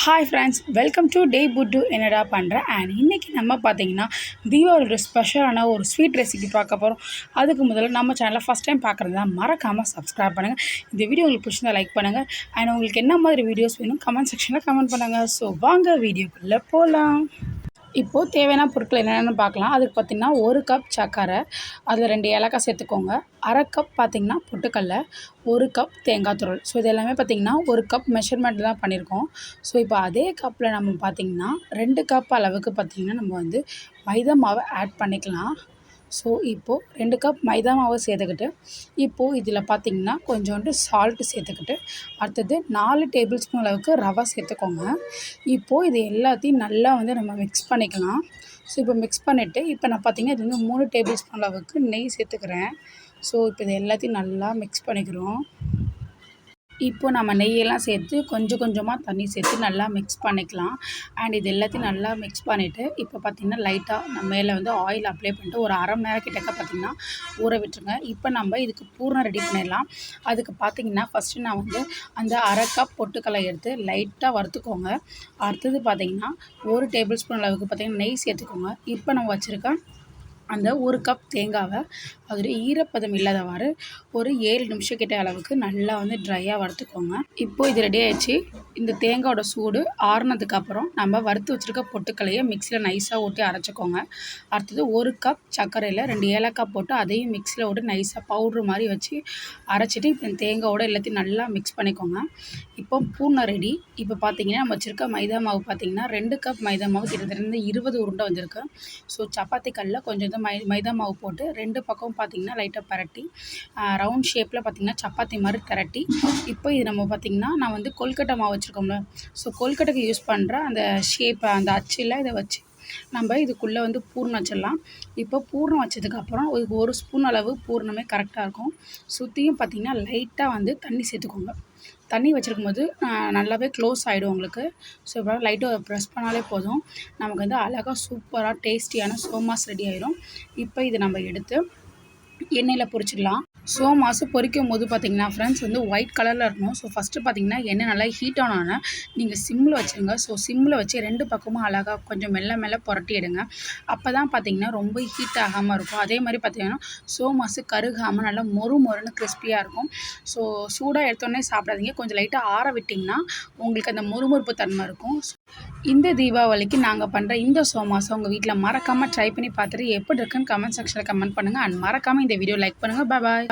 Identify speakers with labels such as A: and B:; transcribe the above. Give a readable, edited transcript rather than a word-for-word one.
A: Hi friends, welcome today puttu என்னடா பண்ணுறேன். And இன்றைக்கி நம்ம பார்த்தீங்கன்னா தீபாவளியோட ஸ்பெஷலான ஒரு ஸ்வீட் ரெசிபி பார்க்க போகிறோம். அதுக்கு முதல்ல நம்ம சேனலை ஃபஸ்ட் டைம் பார்க்குறதா மறக்காமல் சப்ஸ்கிரைப் பண்ணுங்கள். இந்த வீடியோ உங்களுக்கு பிடிச்சிருந்தா லைக் பண்ணுங்கள். அண்ட் உங்களுக்கு என்ன மாதிரி வீடியோஸ் வேணும் கமெண்ட் செக்ஷனில் கமெண்ட் பண்ணுங்கள். ஸோ வாங்க வீடியோக்குள்ளே போகலாம். இப்போது தேவையான பொருட்கள் என்னென்னு பார்க்கலாம். அதுக்கு பார்த்திங்கன்னா 1 கப் சர்க்கரை, அதில் 2 ஏலக்காய் சேர்த்துக்கோங்க. அரை கப் பார்த்திங்கன்னா பொட்டுக்கடல, 1 கப் தேங்காய் துருவல். ஸோ இது எல்லாமே பார்த்திங்கன்னா 1 கப் மெஷர்மெண்ட் தான் பண்ணியிருக்கோம். ஸோ இப்போ அதே கப்பில் நம்ம பார்த்திங்கன்னா 2 கப் அளவுக்கு பார்த்திங்கன்னா நம்ம வந்து மைதா மாவை ஆட் பண்ணிக்கலாம். ஸோ இப்போது 2 கப் மைதா மாவை சேர்த்துக்கிட்டு இப்போது இதில் பார்த்திங்கன்னா கொஞ்சோண்டு சால்ட்டு சேர்த்துக்கிட்டு அடுத்தது 4 டேபிள் ஸ்பூன் அளவுக்கு ரவை சேர்த்துக்கோங்க. இப்போது இது எல்லாத்தையும் நல்லா வந்து நம்ம மிக்ஸ் பண்ணிக்கலாம். ஸோ இப்போ மிக்ஸ் பண்ணிவிட்டு இப்போ நான் பார்த்திங்கன்னா இது வந்து 3 டேபிள் ஸ்பூன் அளவுக்கு நெய் சேர்த்துக்கிறேன். ஸோ இப்போ இது எல்லாத்தையும் நல்லா மிக்ஸ் பண்ணிக்கிறோம். இப்போது நம்ம நெய்யெல்லாம் சேர்த்து கொஞ்சம் கொஞ்சமாக தண்ணி சேர்த்து நல்லா மிக்ஸ் பண்ணிக்கலாம். அண்ட் இது எல்லாத்தையும் நல்லா மிக்ஸ் பண்ணிவிட்டு இப்போ பார்த்திங்கன்னா லைட்டாக நம்ம மேலே வந்து ஆயில் அப்ளை பண்ணிட்டு ஒரு அரை மணி நேரம் கிட்டக்க பார்த்திங்கன்னா ஊற விட்டுருங்க. இப்போ நம்ம இதுக்கு பூர்ணம் ரெடி பண்ணிடலாம். அதுக்கு பார்த்திங்கன்னா ஃபஸ்ட்டு நான் வந்து அந்த அரை கப் பொட்டுக்கடலை எடுத்து லைட்டாக வறுத்துக்கோங்க. அடுத்தது பார்த்திங்கன்னா 1 டேபிள் ஸ்பூன் அளவுக்கு பார்த்திங்கன்னா நெய் சேர்த்துக்கோங்க. இப்போ நம்ம வச்சுருக்க அந்த 1 கப் தேங்காவை அதோட ஈரப்பதம் இல்லாதவாறு ஒரு 7 நிமிஷம் கிட்ட அளவுக்கு நல்லா வந்து ட்ரையாக வறுத்துக்கோங்க. இப்போது இது ரெடி ஆகிடுச்சு. இந்த தேங்காயோட சூடு ஆறுனதுக்கப்புறம் நம்ம வறுத்து வச்சுருக்க பொட்டுக்கலையை மிக்சியில் நைஸாக ஓட்டி அரைச்சிக்கோங்க. அடுத்தது 1 கப் சர்க்கரையில் 2 ஏலக்காய் போட்டு அதையும் மிக்சியில் ஓட்டு நைஸாக பவுட்ரு மாதிரி வச்சு அரைச்சிட்டு இப்போ தேங்காயோட எல்லாத்தையும் நல்லா மிக்ஸ் பண்ணிக்கோங்க. இப்போ பூர்ணம் ரெடி. இப்போ பார்த்திங்கன்னா நம்ம வச்சுருக்க மைதா மாவு பார்த்திங்கன்னா 2 கப் மைதா மாவு கிட்டத்தட்ட 20 உருண்டை வந்திருக்கு. ஸோ சப்பாத்தி கல்லில் கொஞ்சம் மைதா மாவு போட்டு 2 பக்கம் பார்த்திங்கன்னா லைட்டாக பரட்டி ரவுண்ட் ஷேப்பில் பார்த்திங்கன்னா சப்பாத்தி மாதிரி திரட்டி இப்போ இது நம்ம பார்த்திங்கன்னா நான் வந்து கொல்கட்டை மாவு வச்சுருக்கோம்ல, ஸோ கொல்கட்டைக்கு யூஸ் பண்ணுற அந்த ஷேப்பை அந்த அச்சில் இதை வச்சு நம்ம இதுக்குள்ளே வந்து பூர்ணம் வச்சிடலாம். இப்போ பூர்ணம் வச்சதுக்கப்புறம் ஒரு ஸ்பூன் அளவு பூர்ணமே கரெக்டாக இருக்கும். சுற்றியும் பார்த்திங்கன்னா லைட்டாக வந்து தண்ணி சேர்த்துக்கோங்க. தண்ணி வச்சுருக்கும் போது நல்லாவே க்ளோஸ் ஆகிடும் உங்களுக்கு. ஸோ இப்போ லைட்டாக ப்ரெஸ் பண்ணாலே போதும், நமக்கு வந்து அழகாக சூப்பராக டேஸ்டியான சோமாஸ் ரெடி ஆயிடும். இப்போ இதை நம்ம எடுத்து எண்ணெயில் பொரிச்சிடலாம். சோமாஸ் பொரிக்கும் போது பார்த்திங்கன்னா ஃப்ரெண்ட்ஸ் வந்து ஒயிட் கலரில் இருக்கணும். ஸோ ஃபஸ்ட்டு பார்த்திங்கன்னா எண்ணெய் நல்லா ஹீட் ஆனோன்னா நீங்கள் சிம்மில் வச்சுருங்க. ஸோ சிம்மில் வச்சு 2 பக்கமும் அழகாக கொஞ்சம் மெல்ல புரட்டி எடுங்க. அப்போ தான் பார்த்திங்கன்னா ரொம்ப ஹீட் ஆகாமல் இருக்கும். அதே மாதிரி பார்த்திங்கன்னா சோமாஸ் கருகாமல் நல்லா மொறுன்னு கிறிஸ்பியாக இருக்கும். ஸோ சூடாக எடுத்தோடனே சாப்பிடாதீங்க, கொஞ்சம் லைட்டாக ஆற விட்டிங்கன்னா உங்களுக்கு அந்த மொறுமொறுப்பு தன்மை இருக்கும். இந்த தீபாவளிக்கு நாங்கள் பண்ணுற இந்த சோமாஸை உங்கள் வீட்டில் மறக்காமல் ட்ரை பண்ணி பார்த்துட்டு எப்படி இருக்குன்னு கமெண்ட் செக்ஷனில் கமெண்ட் பண்ணுங்கள். அண்ட் மறக்காமல் இந்த வீடியோ லைக் பண்ணுங்கள். பாய்.